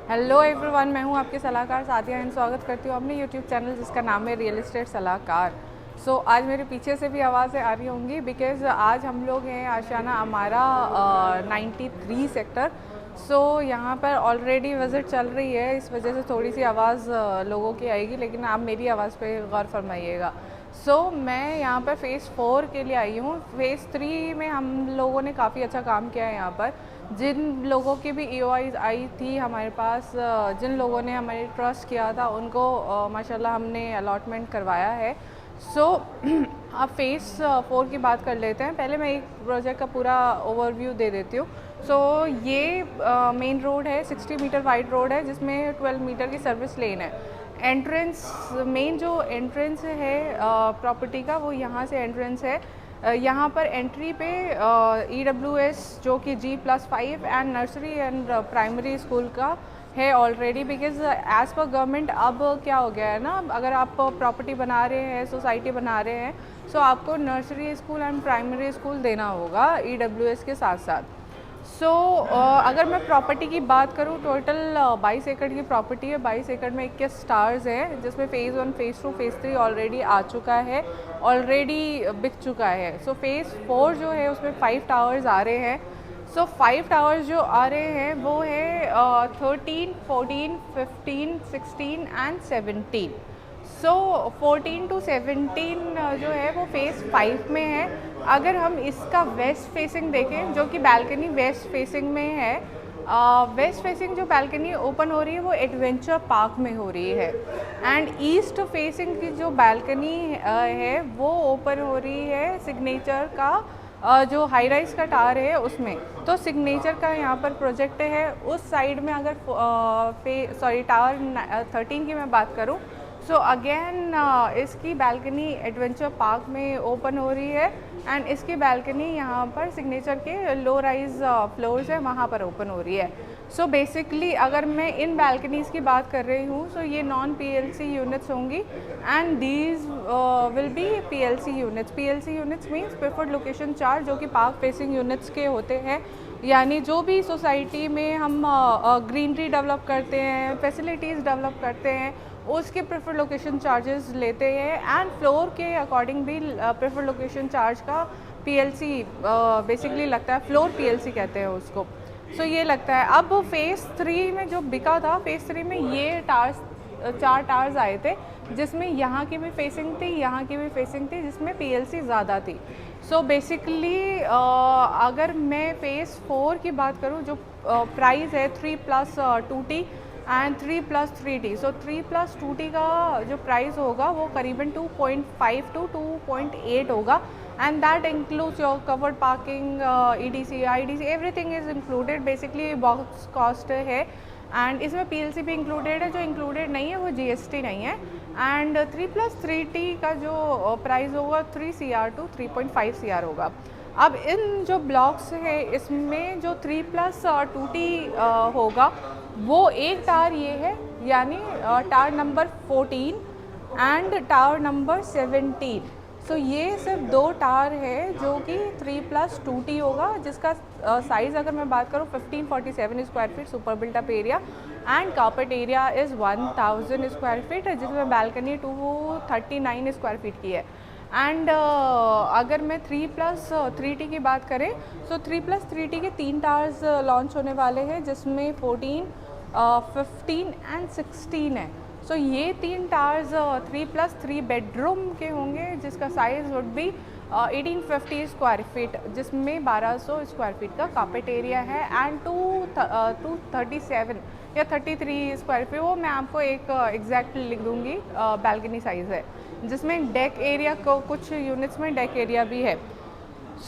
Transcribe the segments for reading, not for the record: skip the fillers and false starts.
Hello everyone, मैं हूं आपके सलाहकार सादिया एंड स्वागत करती हूं अपने यूट्यूब चैनल जिसका नाम है रियल एस्टेट सलाहकार। आज मेरे पीछे से भी आवाज़ें आ रही होंगी बिकॉज़ आज हम लोग हैं आशियाना अमारा 93 सेक्टर। यहाँ पर ऑलरेडी विज़िट चल रही है, इस वजह से थोड़ी सी आवाज़ लोगों की आएगी, लेकिन आप मेरी आवाज़ पे गौर फरमाइएगा। मैं यहाँ पर फ़ेज़ 4 के लिए आई हूँ। फ़ेज़ 3 में हम लोगों ने काफ़ी अच्छा काम किया है। यहाँ पर जिन लोगों की भी ईओआईज़ आई थी हमारे पास, जिन लोगों ने हमारे ट्रस्ट किया था, उनको माशाल्लाह हमने अलॉटमेंट करवाया है। अब फ़ेज़ 4 की बात कर लेते हैं। पहले मैं एक प्रोजेक्ट का पूरा ओवरव्यू दे देती हूँ। ये मेन रोड है, 60 मीटर वाइड रोड है, जिसमें 12 मीटर की सर्विस लेन है। एंट्रेंस, मेन जो एंट्रेंस है प्रॉपर्टी का, वो यहाँ से एंट्रेंस है। यहाँ पर एंट्री पे EWS जो कि G+5 and nursery and primary school का है already, because as per government अब क्या हो गया है ना, अगर आप प्रॉपर्टी बना रहे हैं, सोसाइटी बना रहे हैं, आपको nursery school and primary school देना होगा EWS के साथ साथ। अगर मैं प्रॉपर्टी की बात करूँ, टोटल 22 एकड़ की प्रॉपर्टी है। 22 एकड़ में 21 टावर्स हैं, जिसमें फ़ेज़ 1, फ़ेज़ 2, फ़ेज़ 3 ऑलरेडी आ चुका है, ऑलरेडी बिक चुका है। फ़ेज़ 4 जो है उसमें 5 टावर्स आ रहे हैं। 5 टावर्स जो आ रहे हैं वो है 13, 14, 15, 16 एंड 17। 14 टू 17 जो है वो फ़ेज़ 5 में है। अगर हम इसका वेस्ट फेसिंग देखें, जो कि बालकनी वेस्ट फेसिंग में है, वेस्ट फेसिंग जो बालकनी ओपन हो रही है वो एडवेंचर पार्क में हो रही है। एंड ईस्ट फेसिंग की जो बालकनी है वो ओपन हो रही है सिग्नेचर का, जो हाई राइज का टावर है उसमें। सिग्नेचर का यहाँ पर प्रोजेक्ट है। उस साइड में अगर टावर 13 की मैं बात करूँ, अगेन इसकी बालकनी एडवेंचर पार्क में ओपन हो रही है। एंड इसकी बालकनी यहाँ पर सिग्नेचर के लो राइज फ्लोर्स है, वहाँ पर ओपन हो रही है। बेसिकली अगर मैं इन बालकनीज़ की बात कर रही हूँ, ये नॉन PLC यूनिट्स होंगी and these will be PLC units. PLC units means preferred location charge, जो कि पार्क फेसिंग यूनिट्स के होते हैं। यानी जो भी सोसाइटी में हम ग्रीनरी डेवलप करते हैं, फैसिलिटीज़ डेवलप करते हैं, उसके प्रेफर लोकेशन चार्जेस लेते हैं। एंड फ्लोर के अकॉर्डिंग भी प्रेफर लोकेशन चार्ज का PLC बेसिकली लगता है, फ्लोर PLC कहते हैं उसको। ये लगता है। अब फ़ेज़ 3 में जो बिका था, फ़ेज़ 3 में ये टावर्स 4 टावर्स आए थे, जिसमें यहाँ की भी फेसिंग थी, यहाँ की भी फेसिंग थी, जिसमें PLC ज़्यादा थी। बेसिकली अगर मैं फ़ेज़ 4 की बात करूँ, जो प्राइस है 3+2T एंड 3+3T। 3+2T का जो प्राइस होगा वो करीबन 2.5 to 2.8 होगा। And that includes your covered parking, EDC, IDC, everything is included. Basically box cost है एंड इसमें PLC भी इंक्लूडेड है। जो इंक्लूडेड नहीं है वो GST नहीं है। एंड 3+3T का जो प्राइस होगा 3 CR to 3.5 CR होगा। अब इन जो ब्लॉक्स है, इसमें जो 3+2T होगा वो एक टावर ये है, यानी tower number 14 and tower number 17। ये सिर्फ 2 टावर है जो कि 3+2T होगा, जिसका साइज़ अगर मैं बात करूँ 1547 square feet super built up area and carpet area is 1000 square feet, जिसमें बालकनी 239 स्क्वायर फीट की है। एंड अगर मैं 3+3T की बात करें, 3+3T के 3 टावर्स लॉन्च होने वाले हैं, जिसमें 14, 15 एंड 16 है। ये 3 टावर्स 3+3 बेडरूम के होंगे, जिसका size would be 1850 square feet, जिसमें 1200 स्क्वायर फीट का कार्पेट एरिया है एंड 237 या 33 स्क्वायर फीट, वो मैं आपको एक एग्जैक्ट लिख दूंगी, बालकनी साइज़ है, जिसमें डेक एरिया को कुछ यूनिट्स में डेक एरिया भी है।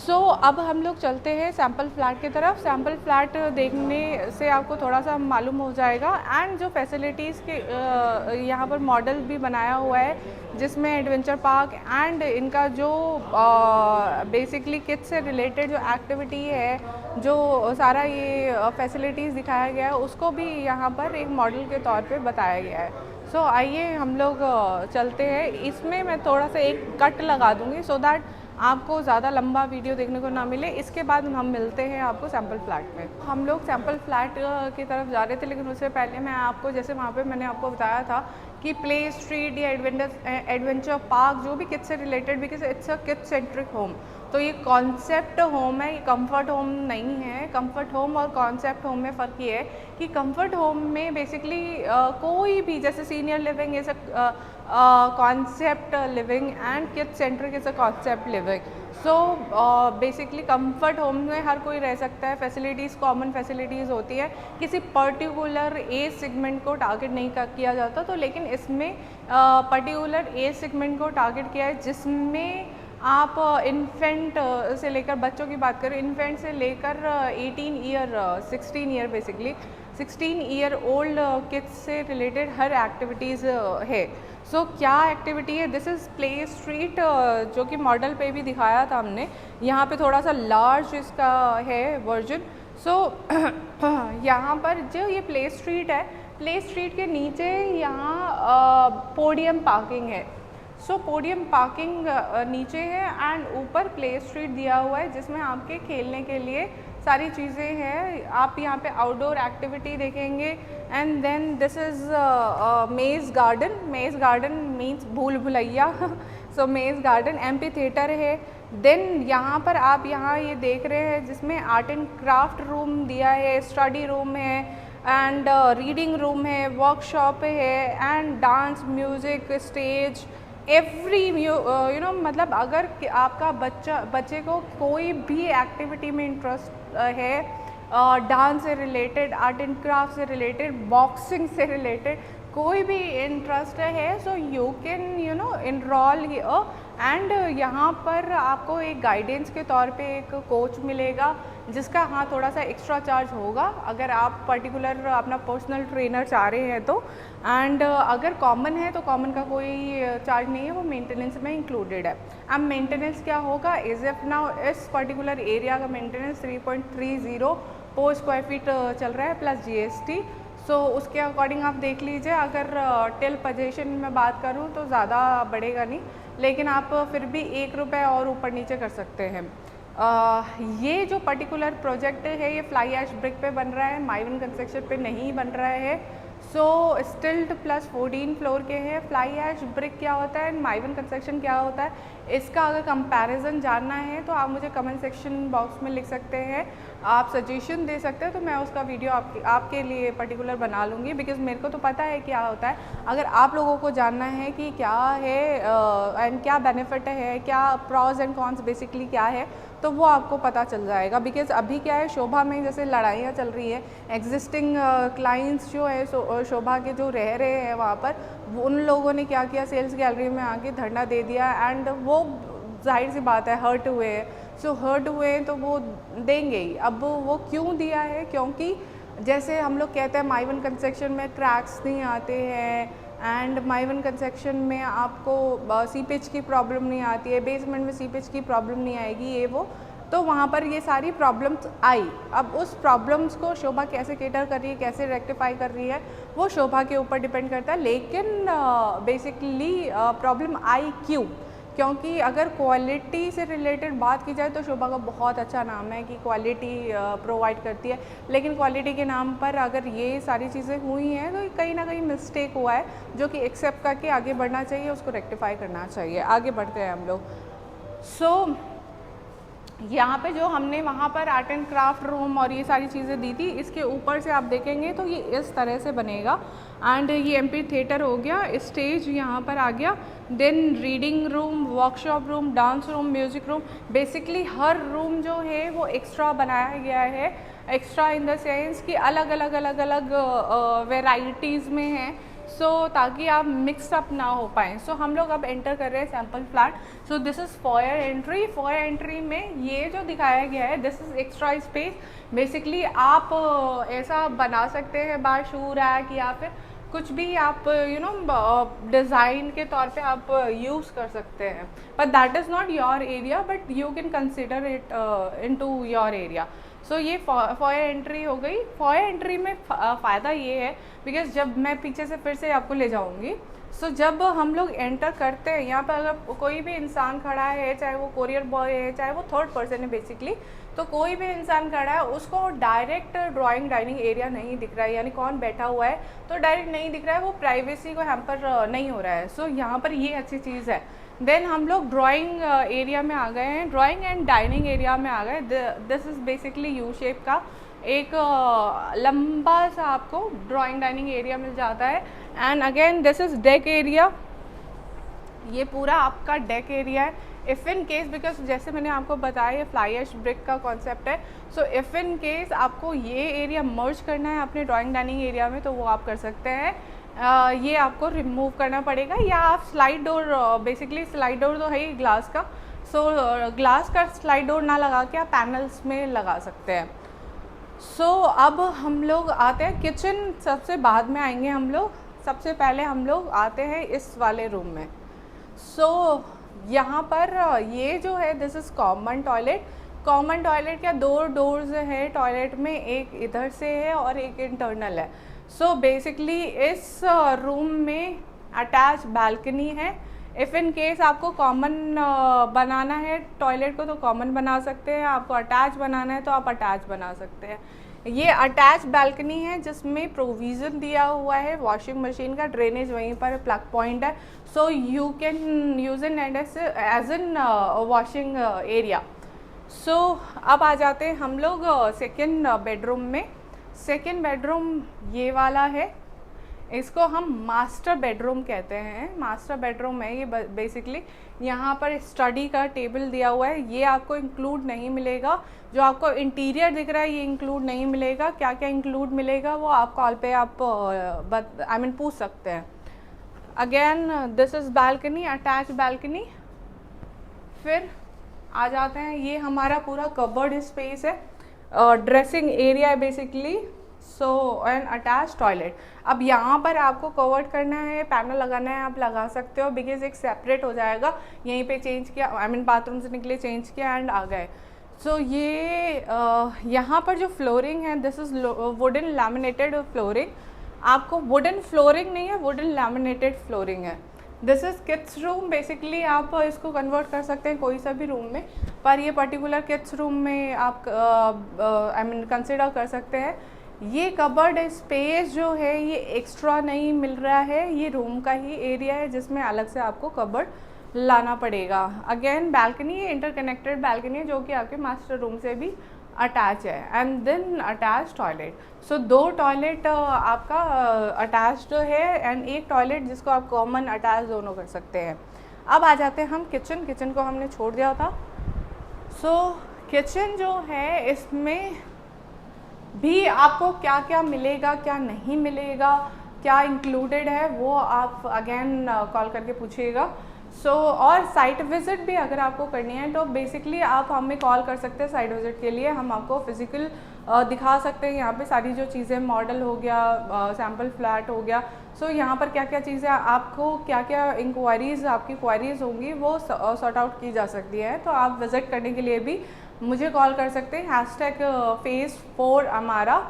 अब हम लोग चलते हैं सैम्पल फ्लैट की तरफ। सैम्पल फ्लैट देखने से आपको थोड़ा सा मालूम हो जाएगा। एंड जो फैसिलिटीज़ के यहाँ पर मॉडल भी बनाया हुआ है, जिसमें एडवेंचर पार्क एंड इनका जो बेसिकली किड्स से रिलेटेड जो एक्टिविटी है, जो सारा ये फैसिलिटीज़ दिखाया गया है, उसको भी यहाँ पर एक मॉडल के तौर पे बताया गया है। आइए हम लोग चलते हैं। इसमें मैं थोड़ा सा एक कट लगा दूँगी सो दैट आपको ज़्यादा लंबा वीडियो देखने को ना मिले। इसके बाद हम मिलते हैं आपको सैम्पल फ्लैट में। हम लोग सैम्पल फ्लैट की तरफ जा रहे थे, लेकिन उससे पहले मैं आपको, जैसे वहाँ पे मैंने आपको बताया था कि प्ले स्ट्रीट या एडवेंचर पार्क जो भी किड्स से related, because it's a kid centric home, तो ये कॉन्सेप्ट होम है, ये कंफर्ट होम नहीं है। कंफर्ट होम और कॉन्सेप्ट होम में फ़र्क ये है कि कंफर्ट होम में बेसिकली कोई भी, जैसे senior living is a concept living and kid centric is a concept living. So basically comfort home में हर कोई रह सकता है, फैसिलिटीज़ कॉमन फैसिलिटीज़ होती है, किसी पर्टिकुलर एज सेगमेंट को टारगेट नहीं किया जाता। तो लेकिन इसमें पर्टिकुलर एज सेगमेंट को टारगेट किया है, जिसमें आप इन्फेंट से लेकर, बच्चों की बात करें, इन्फेंट से लेकर 18 year 16 year basically 16 year old kids से रिलेटेड हर एक्टिविटीज़ है। सो क्या एक्टिविटी है? दिस इज़ प्ले स्ट्रीट, जो कि मॉडल पे भी दिखाया था हमने। यहाँ पे थोड़ा सा लार्ज इसका है वर्जन। सो यहाँ पर जो ये प्ले स्ट्रीट है, प्ले स्ट्रीट के नीचे यहाँ पोडियम पार्किंग है। सो पोडियम पार्किंग नीचे है एंड ऊपर प्ले स्ट्रीट दिया हुआ है, जिसमें आपके खेलने के लिए सारी चीज़ें हैं। आप यहाँ पे आउटडोर एक्टिविटी देखेंगे। एंड देन दिस इज़ मेज़ गार्डन। मेज़ गार्डन मीन्स भूल भुलैया। सो मेज़ गार्डन, एम्पी थिएटर है। देन यहाँ पर आप यहाँ ये देख रहे हैं, जिसमें आर्ट एंड क्राफ्ट रूम दिया है, स्टडी रूम है एंड रीडिंग रूम है, वर्कशॉप है and dance, music, stage, every you know, मतलब अगर आपका बच्चे को कोई भी एक्टिविटी में इंटरेस्ट है, डांस से रिलेटेड, आर्ट एंड क्राफ्ट से रिलेटेड, बॉक्सिंग से रिलेटेड, कोई भी इंटरेस्ट है, so you can you know enroll here. And यहाँ पर आपको एक गाइडेंस के तौर पे एक कोच मिलेगा, जिसका हाँ थोड़ा सा एक्स्ट्रा चार्ज होगा अगर आप पर्टिकुलर अपना पर्सनल ट्रेनर चाह रहे हैं तो। एंड अगर कॉमन है तो कॉमन का कोई चार्ज नहीं है, वो मेंटेनेंस में इंक्लूडेड है। अब मेंटेनेंस क्या होगा? एज एफ नाउ इस पर्टिकुलर एरिया का मेंटेनेंस 3.30 पर स्क्वायर फीट चल रहा है प्लस GST। सो उसके अकॉर्डिंग आप देख लीजिए। अगर टिल पोजीशन में बात करूँ तो ज़्यादा बढ़ेगा नहीं, लेकिन आप फिर भी 1 रुपये और ऊपर नीचे कर सकते हैं। ये जो पर्टिकुलर प्रोजेक्ट है, ये फ्लाई ऐश ब्रिक पे बन रहा है, माइवन कंस्ट्रक्शन पे नहीं बन रहा है। सो स्टिल्ट प्लस 14 फ्लोर के हैं। फ्लाई ऐश ब्रिक क्या होता है, माइवन कंस्ट्रक्शन क्या होता है, इसका अगर कंपैरिजन जानना है तो आप मुझे कमेंट सेक्शन बॉक्स में लिख सकते हैं, आप सजेशन दे सकते हैं, तो मैं उसका वीडियो आपके लिए पर्टिकुलर बना लूँगी। बिकॉज़ मेरे को तो पता है क्या होता है। अगर आप लोगों को जानना है कि क्या है एंड क्या बेनिफिट है, क्या प्रॉज एंड कॉन्स बेसिकली क्या है, तो वो आपको पता चल जाएगा। बिकॉज़ अभी क्या है, शोभा में जैसे लड़ाइयाँ चल रही है, एग्जिस्टिंग क्लाइंट्स जो है शोभा के जो रह रहे हैं वहाँ पर, उन लोगों ने क्या किया, सेल्स गैलरी में आके धरना दे दिया एंड वो जाहिर सी बात है हर्ट हुए हैं। सो हर्ट हुए हैं तो वो देंगे ही। अब वो क्यों दिया है? क्योंकि जैसे हम लोग कहते हैं माइवन कंस्ट्रक्शन में क्रैक्स नहीं आते हैं एंड माइवन कंस्ट्रक्शन में आपको सीपेज की प्रॉब्लम नहीं आती है, बेसमेंट में सीपेज की प्रॉब्लम नहीं आएगी, ये वो। तो वहाँ पर ये सारी प्रॉब्लम्स आई। अब उस प्रॉब्लम्स को शोभा कैसे केटर कर रही है, कैसे रेक्टिफाई कर रही है, वो शोभा के ऊपर डिपेंड करता है। लेकिन बेसिकली प्रॉब्लम आई क्यों? क्योंकि अगर क्वालिटी से रिलेटेड बात की जाए तो शोभा का बहुत अच्छा नाम है कि क्वालिटी प्रोवाइड करती है। लेकिन क्वालिटी के नाम पर अगर ये सारी चीज़ें हुई हैं तो कहीं ना कहीं मिस्टेक हुआ है, जो कि एक्सेप्ट करके आगे बढ़ना चाहिए, उसको रेक्टिफाई करना चाहिए। आगे बढ़ते हैं हम लोग। सो यहाँ पे जो हमने वहाँ पर आर्ट एंड क्राफ्ट रूम और ये सारी चीज़ें दी थी, इसके ऊपर से आप देखेंगे तो ये इस तरह से बनेगा। एंड ये एम्पी थिएटर हो गया, स्टेज यहाँ पर आ गया, then reading room, workshop room, dance room, music room. Basically हर रूम जो है वो एक्स्ट्रा बनाया गया है। एक्स्ट्रा इन द सेंस कि अलग अलग वेराइटीज़ में है, ताकि आप मिक्सअप ना हो पाएँ। हम लोग अब एंटर कर रहे हैं sample flat. This is foyer entry. Foyer entry में ये जो दिखाया गया है, this is extra space. Basically आप ऐसा बना सकते हैं बार शू रैक या फिर कुछ भी आप डिज़ाइन के तौर पे आप यूज़ कर सकते हैं, but that is not your area, but you can consider it into your area. So ये फॉयर एंट्री हो गई। फॉयर एंट्री में फ़ायदा ये है बिकॉज जब मैं पीछे से फिर से आपको ले जाऊंगी, सो जब हम लोग एंटर करते हैं यहाँ पर, अगर कोई भी इंसान खड़ा है, चाहे वो कोरियर बॉय है, चाहे वो थर्ड पर्सन है बेसिकली, तो कोई भी इंसान खड़ा है उसको डायरेक्ट ड्राइंग डाइनिंग एरिया नहीं दिख रहा है, यानी कौन बैठा हुआ है तो डायरेक्ट नहीं दिख रहा है, वो प्राइवेसी को हैम्पर नहीं हो रहा है। सो यहाँ पर ये अच्छी चीज़ है। देन हम लोग ड्राइंग एरिया में आ गए हैं, ड्राइंग एंड डाइनिंग एरिया में आ गए। This is basically U shape का एक लंबा सा आपको ड्राइंग डाइनिंग एरिया मिल जाता है। And again this is deck area, ये पूरा आपका डेक एरिया है। इफ़ इन केस, बिकॉज जैसे मैंने आपको बताया ये फ्लाई ऐश ब्रिक का कॉन्सेप्ट है, सो इफ़ इन केस आपको ये एरिया मर्ज करना है अपने ड्राइंग डाइनिंग एरिया में तो वो आप कर सकते हैं। ये आपको रिमूव करना पड़ेगा, या आप slide door, basically slide door तो है ही ग्लास का, सो ग्लास का स्लाइड डोर ना लगा के आप पैनल्स में लगा सकते हैं। सो अब हम लोग आते हैं किचन, सबसे बाद में आएंगे हम लोग। सबसे पहले हम लोग आते हैं इस वाले रूम में। सो यहाँ पर ये जो है this is common toilet. Common toilet क्या, दो डोर्स है टॉयलेट में, एक इधर से है और एक इंटरनल है। सो बेसिकली इस रूम में अटैच बालकनी है। इफ़ इन केस आपको कॉमन बनाना है टॉयलेट को तो कॉमन बना सकते हैं, आपको अटैच बनाना है तो आप अटैच बना सकते हैं। ये अटैच बालकनी है जिसमें प्रोविज़न दिया हुआ है वॉशिंग मशीन का, ड्रेनेज वहीं पर प्लग पॉइंट है, so you can use in and as in washing area. So अब आ जाते हैं हम लोग सेकेंड बेडरूम में। सेकेंड बेडरूम ये वाला है, इसको हम मास्टर बेडरूम कहते हैं। मास्टर बेडरूम है ये बेसिकली। यहाँ पर स्टडी का टेबल दिया हुआ है, ये आपको इंक्लूड नहीं मिलेगा। जो आपको इंटीरियर दिख रहा है ये इंक्लूड नहीं मिलेगा। क्या क्या इंक्लूड मिलेगा वो आप कॉल पे आप पूछ सकते हैं। Again this is balcony, attach balcony. फिर आ जाते हैं, ये हमारा पूरा कबर्ड स्पेस है, ड्रेसिंग एरिया है basically. So and attach toilet. अब यहाँ पर आपको कवर्ड करना है, पैनल लगाना है, आप लगा सकते हो बिकॉज एक सेपरेट हो जाएगा। यहीं पे चेंज किया, बाथरूम से निकले चेंज किया एंड आ गए। सो ये यहाँ पर जो फ्लोरिंग है this is wooden laminated flooring. आपको वुडन फ्लोरिंग नहीं है, वुडन लैमिनेटेड फ्लोरिंग है। This is kids room, basically आप इसको कन्वर्ट कर सकते हैं कोई सा भी रूम में, पर ये पर्टिकुलर किड्स रूम में आप कंसिडर कर सकते हैं। ये कबर्ड स्पेस जो है ये एक्स्ट्रा नहीं मिल रहा है, ये रूम का ही एरिया है जिसमें अलग से आपको कबर्ड लाना पड़ेगा। अगेन बालकनी, इंटरकनेक्टेड बालकनी जो कि आपके मास्टर रूम से भी अटैच है। And then attach toilet. So दो टॉयलेट आपका अटैच्ड है एंड एक टॉयलेट जिसको आप कॉमन अटैच दोनों कर सकते हैं। अब आ जाते हैं हम किचन। किचन को हमने छोड़ दिया था। सो किचन जो है इसमें भी आपको क्या क्या मिलेगा, क्या नहीं मिलेगा, क्या इंक्लूडेड है वो आप अगेन कॉल करके पूछिएगा। सो और साइट विज़िट भी अगर आपको करनी है तो बेसिकली आप हमें कॉल कर सकते हैं साइट विज़िट के लिए। हम आपको फिज़िकल दिखा सकते हैं यहाँ पे सारी जो चीज़ें, मॉडल हो गया, सैम्पल फ्लैट हो गया। सो यहाँ पर क्या क्या चीज़ें आपको, क्या क्या इंक्वायरीज़ आपकी क्वायरीज़ होंगी वो सॉर्ट आउट की जा सकती है। तो आप विज़िट करने के लिए भी मुझे कॉल कर सकते हैं। हैशटैग फेज़ 4 हमारा,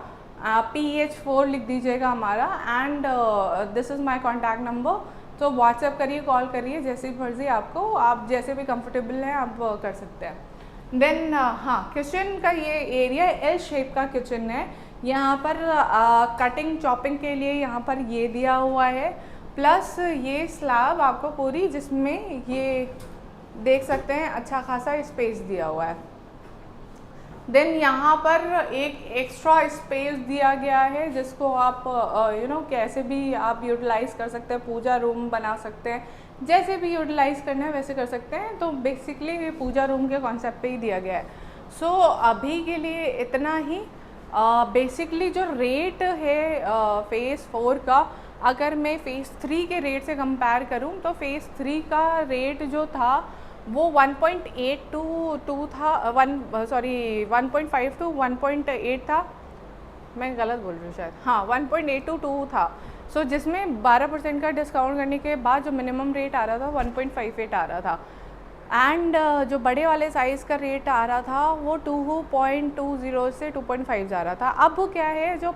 PH4 लिख दीजिएगा हमारा, and this is my contact number. तो व्हाट्सएप करिए, कॉल करिए, जैसी मर्ज़ी आपको, आप जैसे भी कंफर्टेबल हैं आप कर सकते हैं। देन हाँ, किचन का ये एरिया एल शेप का किचन है। यहाँ पर कटिंग चॉपिंग के लिए यहाँ पर ये दिया हुआ है, प्लस ये स्लैब आपको पूरी, जिसमें ये देख सकते हैं अच्छा खासा स्पेस दिया हुआ है। देन यहाँ पर एक एक्स्ट्रा स्पेस दिया गया है जिसको आप कैसे भी आप यूटिलाइज़ कर सकते हैं, पूजा रूम बना सकते हैं, जैसे भी यूटिलाइज़ करना है वैसे कर सकते हैं। तो बेसिकली ये पूजा रूम के कॉन्सेप्ट पे ही दिया गया है। सो अभी के लिए इतना ही। बेसिकली जो रेट है फेज़ 4 का, अगर मैं फ़ेज़ 3 के रेट से कंपेयर करूँ तो फ़ेज़ 3 का रेट जो था वो 1.82 था, 1.5 to 1.8 था, मैं गलत बोल रही हूँ शायद, हाँ 1.822 था। सो जिसमें 12% का डिस्काउंट करने के बाद जो मिनिमम रेट आ रहा था 1.58 आ रहा था। एंड जो बड़े वाले साइज़ का रेट आ रहा था वो 2.20 से 2.5 जा रहा था। अब वो क्या है, जो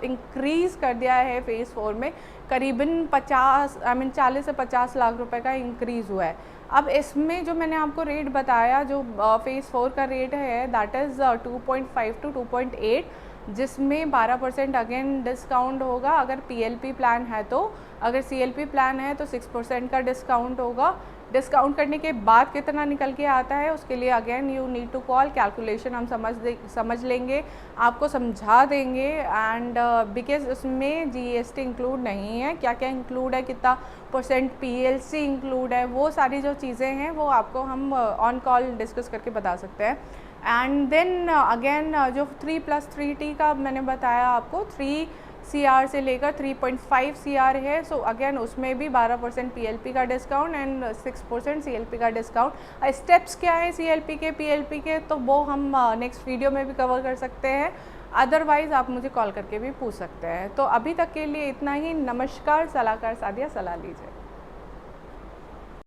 इंक्रीज़ कर दिया है फेज़ 4 में, करीबन 40 से 50 लाख रुपए का इंक्रीज़ हुआ है। अब इसमें जो मैंने आपको रेट बताया, जो फेज़ 4 का रेट है, दैट इज़ 2.5 टू 2.8, जिसमें 12% अगेन डिस्काउंट होगा अगर पीएलपी प्लान है तो। अगर सीएलपी प्लान है तो 6% का डिस्काउंट होगा। डिस्काउंट करने के बाद कितना निकल के आता है उसके लिए again you need to call, calculation हम समझ लेंगे, आपको समझा देंगे। एंड बिकॉज उसमें जीएसटी इंक्लूड नहीं है, क्या क्या इंक्लूड है, कितना परसेंट पीएलसी इंक्लूड है, वो सारी जो चीज़ें हैं वो आपको हम ऑन कॉल डिस्कस करके बता सकते हैं। एंड देन अगेन जो 3+3T का मैंने बताया आपको, 3 CR से लेकर 3.5 CR है। सो अगेन उसमें भी 12% पीएलपी का डिस्काउंट एंड 6% सीएलपी का डिस्काउंट। स्टेप्स क्या है सीएलपी के, पीएलपी के, तो वो हम नेक्स्ट वीडियो में भी कवर कर सकते हैं। अदरवाइज़ आप मुझे कॉल करके भी पूछ सकते हैं। तो अभी तक के लिए इतना ही। नमस्कार, सलाहकार सादिया, सलाह लीजिए।